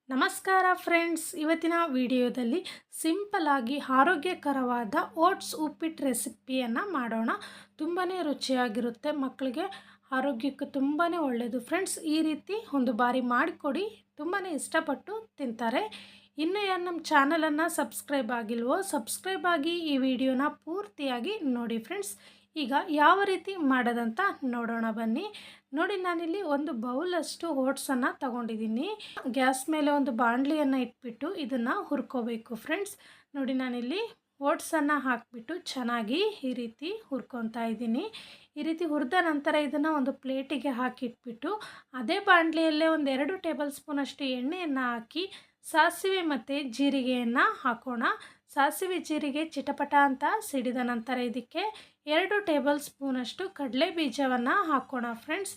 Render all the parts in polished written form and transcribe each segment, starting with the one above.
ನಮಸ್ಕಾರ ಫ್ರೆಂಡ್ಸ್, ಇವತ್ತಿನ ವಿಡಿಯೋದಲ್ಲಿ ಸಿಂಪಲ್ ಆಗಿ ಆರೋಗ್ಯಕರವಾದ ಓಟ್ಸ್ ಉಪ್ಪಿಟ್ಟು ರೆಸಿಪಿಯನ್ನು ಮಾಡೋಣ. ತುಂಬಾ ರುಚಿಯಾಗಿರುತ್ತೆ, ಮಕ್ಕಳಿಗೆ ಆರೋಗ್ಯಕ್ಕೆ ತುಂಬಾ ಒಳ್ಳೆಯದು ಫ್ರೆಂಡ್ಸ್. ಈ ರೀತಿ ಒಂದು ಬಾರಿ ಮಾಡಿಕೊಡಿ, ತುಂಬಾ ಇಷ್ಟಪಟ್ಟು ತಿಂತಾರೆ. ಇನ್ನೂ ಯಾರು ನಮ್ಮ ಚಾನಲನ್ನು ಸಬ್ಸ್ಕ್ರೈಬ್ ಆಗಿಲ್ವೋ ಸಬ್ಸ್ಕ್ರೈಬ್ ಆಗಿ ಈ ವಿಡಿಯೋನ ಪೂರ್ತಿಯಾಗಿ ನೋಡಿ ಫ್ರೆಂಡ್ಸ್. ಈಗ ಯಾವ ರೀತಿ ಮಾಡೋದಂತ ನೋಡೋಣ ಬನ್ನಿ. ನೋಡಿ, ನಾನಿಲ್ಲಿ ಒಂದು ಬೌಲಷ್ಟು ಓಟ್ಸನ್ನು ತಗೊಂಡಿದ್ದೀನಿ. ಗ್ಯಾಸ್ ಮೇಲೆ ಒಂದು ಬಾಣಲಿಯನ್ನು ಇಟ್ಬಿಟ್ಟು ಇದನ್ನು ಹುರ್ಕೋಬೇಕು ಫ್ರೆಂಡ್ಸ್. ನೋಡಿ, ನಾನಿಲ್ಲಿ ಓಟ್ಸನ್ನು ಹಾಕಿಬಿಟ್ಟು ಚೆನ್ನಾಗಿ ಈ ರೀತಿ ಹುರ್ಕೊತಾ ಇದ್ದೀನಿ. ಈ ರೀತಿ ಹುರಿದ ನಂತರ ಇದನ್ನು ಒಂದು ಪ್ಲೇಟಿಗೆ ಹಾಕಿಟ್ಬಿಟ್ಟು ಅದೇ ಬಾಣಲಿಯಲ್ಲೇ ಒಂದು 2 ಟೇಬಲ್ ಸ್ಪೂನಷ್ಟು ಎಣ್ಣೆಯನ್ನು ಹಾಕಿ ಸಾಸಿವೆ ಮತ್ತು ಜೀರಿಗೆಯನ್ನು ಹಾಕೋಣ. ಸಾಸಿವೆ ಜೀರಿಗೆ ಚಿಟಪಟ ಅಂತ ಸಿಡಿದ ನಂತರ ಇದಕ್ಕೆ 2 ಟೇಬಲ್ ಸ್ಪೂನಷ್ಟು ಕಡಲೆ ಬೀಜವನ್ನು ಹಾಕೋಣ ಫ್ರೆಂಡ್ಸ್.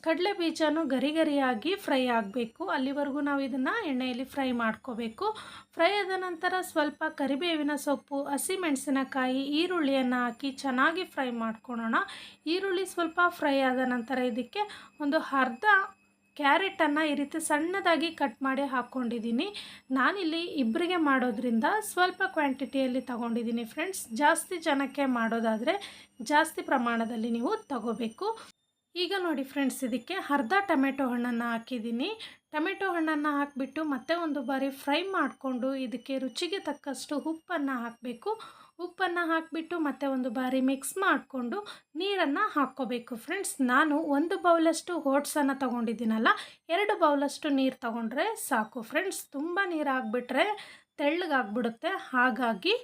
ಕಡಲೆ ಬೀಜನೂ ಗರಿ ಗರಿಯಾಗಿ ಫ್ರೈ ಆಗಬೇಕು, ಅಲ್ಲಿವರೆಗೂ ನಾವು ಇದನ್ನು ಎಣ್ಣೆಯಲ್ಲಿ ಫ್ರೈ ಮಾಡ್ಕೋಬೇಕು. ಫ್ರೈ ಆದ ನಂತರ ಸ್ವಲ್ಪ ಕರಿಬೇವಿನ ಸೊಪ್ಪು, ಹಸಿಮೆಣಸಿನಕಾಯಿ, ಈರುಳ್ಳಿಯನ್ನು ಹಾಕಿ ಚೆನ್ನಾಗಿ ಫ್ರೈ ಮಾಡ್ಕೊಳ್ಳೋಣ. ಈರುಳ್ಳಿ ಸ್ವಲ್ಪ ಫ್ರೈ ಆದ ನಂತರ ಇದಕ್ಕೆ ಒಂದು ಅರ್ಧ ಕ್ಯಾರೆಟನ್ನು ಈ ರೀತಿ ಸಣ್ಣದಾಗಿ ಕಟ್ ಮಾಡಿ ಹಾಕ್ಕೊಂಡಿದ್ದೀನಿ. ನಾನಿಲ್ಲಿ ಇಬ್ಬರಿಗೆ ಮಾಡೋದ್ರಿಂದ ಸ್ವಲ್ಪ ಕ್ವಾಂಟಿಟಿಯಲ್ಲಿ ತಗೊಂಡಿದ್ದೀನಿ ಫ್ರೆಂಡ್ಸ್. ಜಾಸ್ತಿ ಜನಕ್ಕೆ ಮಾಡೋದಾದರೆ ಜಾಸ್ತಿ ಪ್ರಮಾಣದಲ್ಲಿ ನೀವು ತಗೋಬೇಕು. ಈಗ ನೋಡಿ ಫ್ರೆಂಡ್ಸ್, ಇದಕ್ಕೆ ಅರ್ಧ ಟೊಮೆಟೊ ಹಣ್ಣನ್ನು ಹಾಕಿದ್ದೀನಿ. ಟೊಮೆಟೊ ಹಣ್ಣನ್ನು ಹಾಕಿಬಿಟ್ಟು ಮತ್ತೆ ಒಂದು ಬಾರಿ ಫ್ರೈ ಮಾಡಿಕೊಂಡು ಇದಕ್ಕೆ ರುಚಿಗೆ ತಕ್ಕಷ್ಟು ಉಪ್ಪನ್ನು ಹಾಕಬೇಕು. ಉಪ್ಪನ್ನು ಹಾಕಿಬಿಟ್ಟು ಮತ್ತೆ ಒಂದು ಬಾರಿ ಮಿಕ್ಸ್ ಮಾಡಿಕೊಂಡು ನೀರನ್ನು ಹಾಕ್ಕೋಬೇಕು ಫ್ರೆಂಡ್ಸ್. ನಾನು 1 ಬೌಲಷ್ಟು ಓಟ್ಸನ್ನು ತೊಗೊಂಡಿದ್ದೀನಲ್ಲ, 2 ಬೌಲಷ್ಟು ನೀರು ತೊಗೊಂಡ್ರೆ ಸಾಕು ಫ್ರೆಂಡ್ಸ್. ತುಂಬ ನೀರು ಹಾಕ್ಬಿಟ್ರೆ ತೆಳ್ಳಗಾಗ್ಬಿಡುತ್ತೆ, ಹಾಗಾಗಿ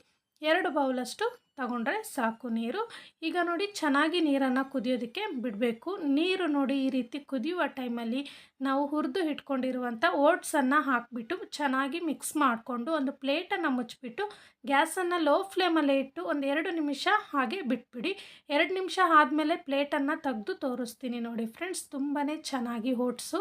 2 ಬೌಲಷ್ಟು ತಗೊಂಡ್ರೆ ಸಾಕು ನೀರು. ಈಗ ನೋಡಿ, ಚೆನ್ನಾಗಿ ನೀರನ್ನು ಕುದಿಯೋದಕ್ಕೆ ಬಿಡಬೇಕು. ನೀರು ನೋಡಿ ಈ ರೀತಿ ಕುದಿಯುವ ಟೈಮಲ್ಲಿ ನಾವು ಹುರಿದು ಇಟ್ಕೊಂಡಿರುವಂಥ ಓಟ್ಸನ್ನು ಹಾಕಿಬಿಟ್ಟು ಚೆನ್ನಾಗಿ ಮಿಕ್ಸ್ ಮಾಡಿಕೊಂಡು ಒಂದು ಪ್ಲೇಟನ್ನು ಮುಚ್ಚಿಬಿಟ್ಟು ಗ್ಯಾಸನ್ನು ಲೋ ಫ್ಲೇಮಲ್ಲೇ ಇಟ್ಟು ಒಂದು 2 ನಿಮಿಷ ಹಾಗೆ ಬಿಟ್ಬಿಡಿ. 2 ನಿಮಿಷ ಆದಮೇಲೆ ಪ್ಲೇಟನ್ನು ತೆಗೆದು ತೋರಿಸ್ತೀನಿ ನೋಡಿ ಫ್ರೆಂಡ್ಸ್. ತುಂಬಾ ಚೆನ್ನಾಗಿ ಓಟ್ಸು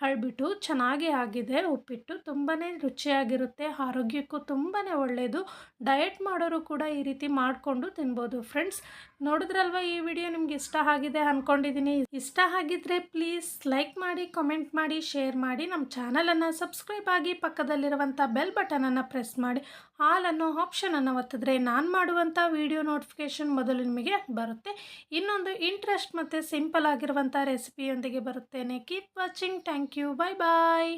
ಅಳ್ಬಿಟ್ಟು ಚೆನ್ನಾಗಿ ಆಗಿದೆ ಉಪ್ಪಿಟ್ಟು. ತುಂಬಾ ರುಚಿಯಾಗಿರುತ್ತೆ, ಆರೋಗ್ಯಕ್ಕೂ ತುಂಬಾ ಒಳ್ಳೆಯದು. ಡಯಟ್ ಮಾಡೋರು ಕೂಡ ಈ ರೀತಿ ಮಾಡಿಕೊಂಡು ತಿನ್ಬೋದು ಫ್ರೆಂಡ್ಸ್. ನೋಡಿದ್ರಲ್ವ, ಈ ವಿಡಿಯೋ ನಿಮ್ಗೆ ಇಷ್ಟ ಆಗಿದೆ ಅಂದ್ಕೊಂಡಿದ್ದೀನಿ. ಇಷ್ಟ ಆಗಿದ್ದರೆ ಪ್ಲೀಸ್ ಲೈಕ್ ಮಾಡಿ, ಕಮೆಂಟ್ ಮಾಡಿ, ಶೇರ್ ಮಾಡಿ. ನಮ್ಮ ಚಾನಲನ್ನು ಸಬ್ಸ್ಕ್ರೈಬ್ ಆಗಿ ಪಕ್ಕದಲ್ಲಿರುವಂಥ ಬೆಲ್ ಬಟನನ್ನು ಪ್ರೆಸ್ ಮಾಡಿ ಆಲ್ ಅನ್ನೋ ಆಪ್ಷನನ್ನು ಒತ್ತಿದ್ರೆ ನಾನು ಮಾಡುವಂಥ ವಿಡಿಯೋ ನೋಟಿಫಿಕೇಷನ್ ಮೊದಲು ನಿಮಗೆ ಬರುತ್ತೆ. ಇನ್ನೊಂದು ಇಂಟ್ರೆಸ್ಟ್ ಮತ್ತು ಸಿಂಪಲ್ ಆಗಿರುವಂಥ ರೆಸಿಪಿಯೊಂದಿಗೆ ಬರುತ್ತೇನೆ. Keep watching. Thank you. Bye bye.